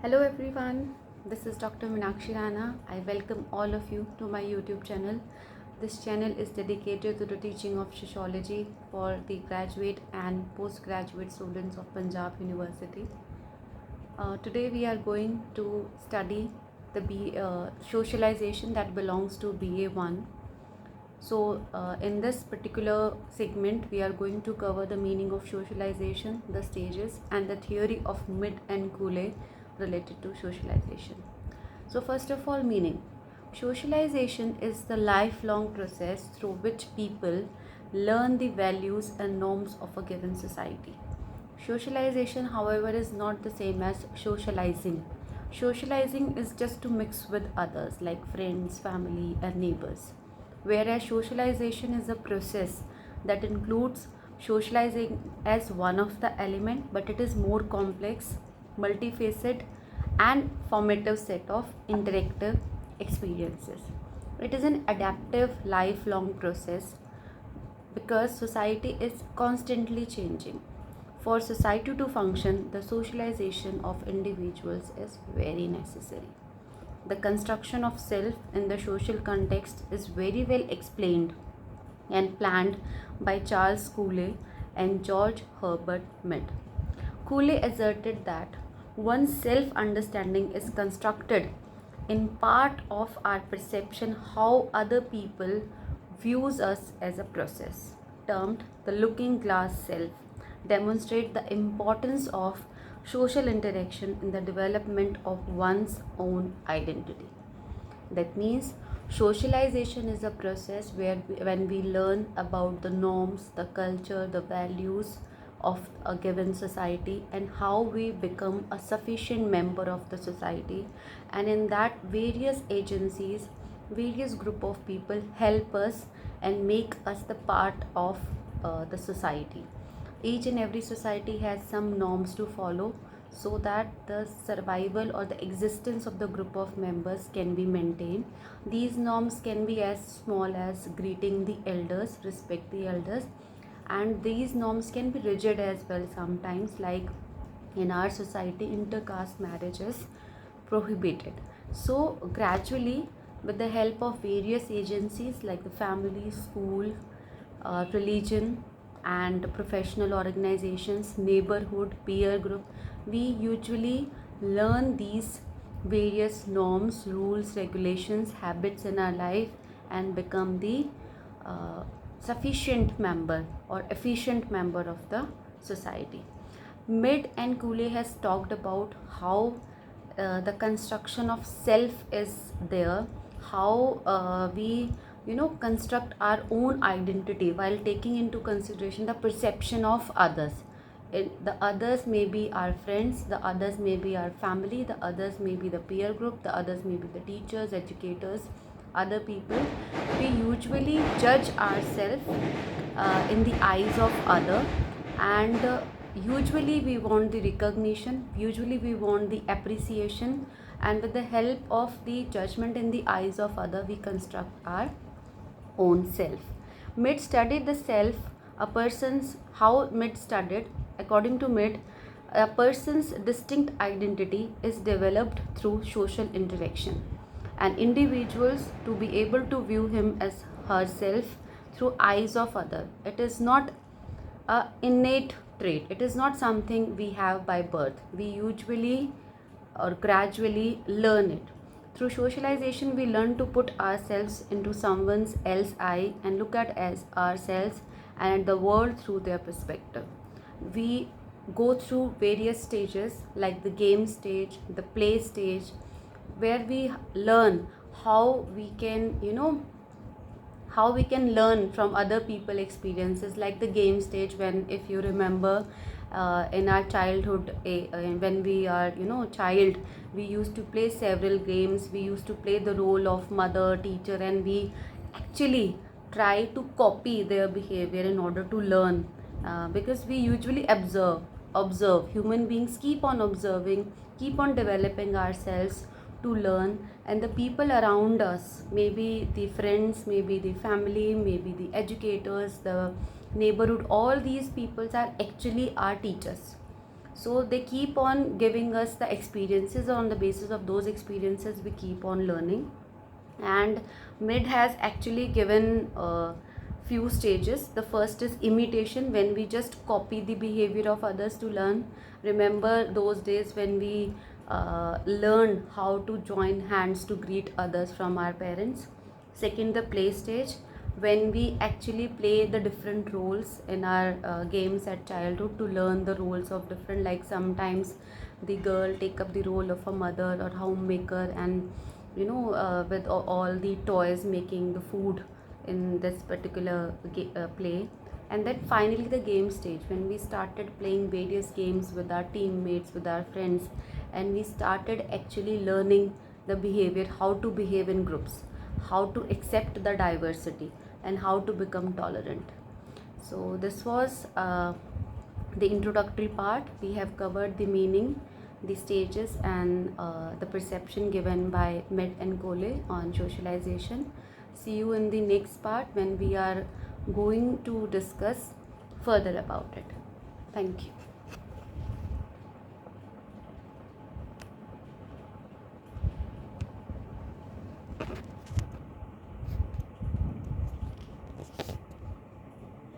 Hello everyone, this is Dr. Meenakshi Rana. I welcome all of you to my YouTube channel. This channel is dedicated to the teaching of sociology for the graduate and postgraduate students of Punjab University. Today we are going to study the socialization that belongs to BA1. In this particular segment, we are going to cover the meaning of socialization, the stages, and the theory of Mid and Cooley related to socialization. So, first of all, meaning. Socialization is the lifelong process through which people learn the values and norms of a given society. Socialization, however, is not the same as socializing. Socializing is just to mix with others like friends, family, and neighbors. Whereas socialization is a process that includes socializing as one of the element, but it is more complex, multifaceted, and formative set of interactive experiences. It is an adaptive, lifelong process because society is constantly changing. For society to function, the socialization of individuals is very necessary. The construction of self in the social context is very well explained and planned by Charles Cooley and George Herbert Mead. Cooley asserted that one's self understanding is constructed in part of our perception how other people views us as a process termed the looking glass self demonstrate the importance of social interaction in the development of one's own identity. That means socialization is a process when we learn about the norms, the culture, the values of a given society and how we become a sufficient member of the society, and in that various agencies, various group of people help us and make us the part of the society. Each and every society has some norms to follow so that the survival or the existence of the group of members can be maintained. These norms can be as small as greeting the elders, respect the elders, and these norms can be rigid as well sometimes, like in our society, intercaste marriage is prohibited. So, gradually, with the help of various agencies like the family, school, religion, and professional organizations, neighborhood, peer group, we usually learn these various norms, rules, regulations, habits in our life and become the sufficient member or efficient member of the society. Mid and Cooley has talked about how the construction of self is there, how we construct our own identity while taking into consideration the perception of others. The others may be our friends, the others may be our family, the others may be the peer group, the others may be the teachers, educators, other people. We usually judge ourselves in the eyes of other, and usually we want the recognition, usually we want the appreciation, and with the help of the judgment in the eyes of other, we construct our own self. Mid studied the self, a person's how Mid studied, according to Mid, a person's distinct identity is developed through social interaction, and individuals to be able to view him as herself through eyes of other. It is not a innate trait. It is not something we have by birth. We usually or gradually learn it. Through socialization, we learn to put ourselves into someone else's eye and look at as ourselves and the world through their perspective. We go through various stages like the game stage, the play stage, where we learn how we can, how we can learn from other people experiences, like the game stage. When, if you remember, in our childhood, when we are child, we used to play several games. We used to play the role of mother, teacher, and we actually try to copy their behavior in order to learn, because we usually observe human beings keep on observing, keep on developing ourselves to learn, and the people around us, maybe the friends, maybe the family, maybe the educators, the neighborhood, all these peoples are actually our teachers. So they keep on giving us the experiences. On the basis of those experiences, we keep on learning. And mid has actually given few stages. The first is imitation, when we just copy the behavior of others to learn. Remember those days when we learn how to join hands to greet others from our parents. Second, the play stage, when we actually play the different roles in our games at childhood to learn the roles of different, like sometimes the girl take up the role of a mother or homemaker, and with all the toys making the food in this particular play. And then finally the game stage, when we started playing various games with our teammates, with our friends, and we started actually learning the behavior, how to behave in groups, how to accept the diversity, and how to become tolerant. So this was the introductory part. We have covered the meaning, the stages, and the perception given by Med and Cole on socialization. See you in the next part when we are going to discuss further about it. Thank you.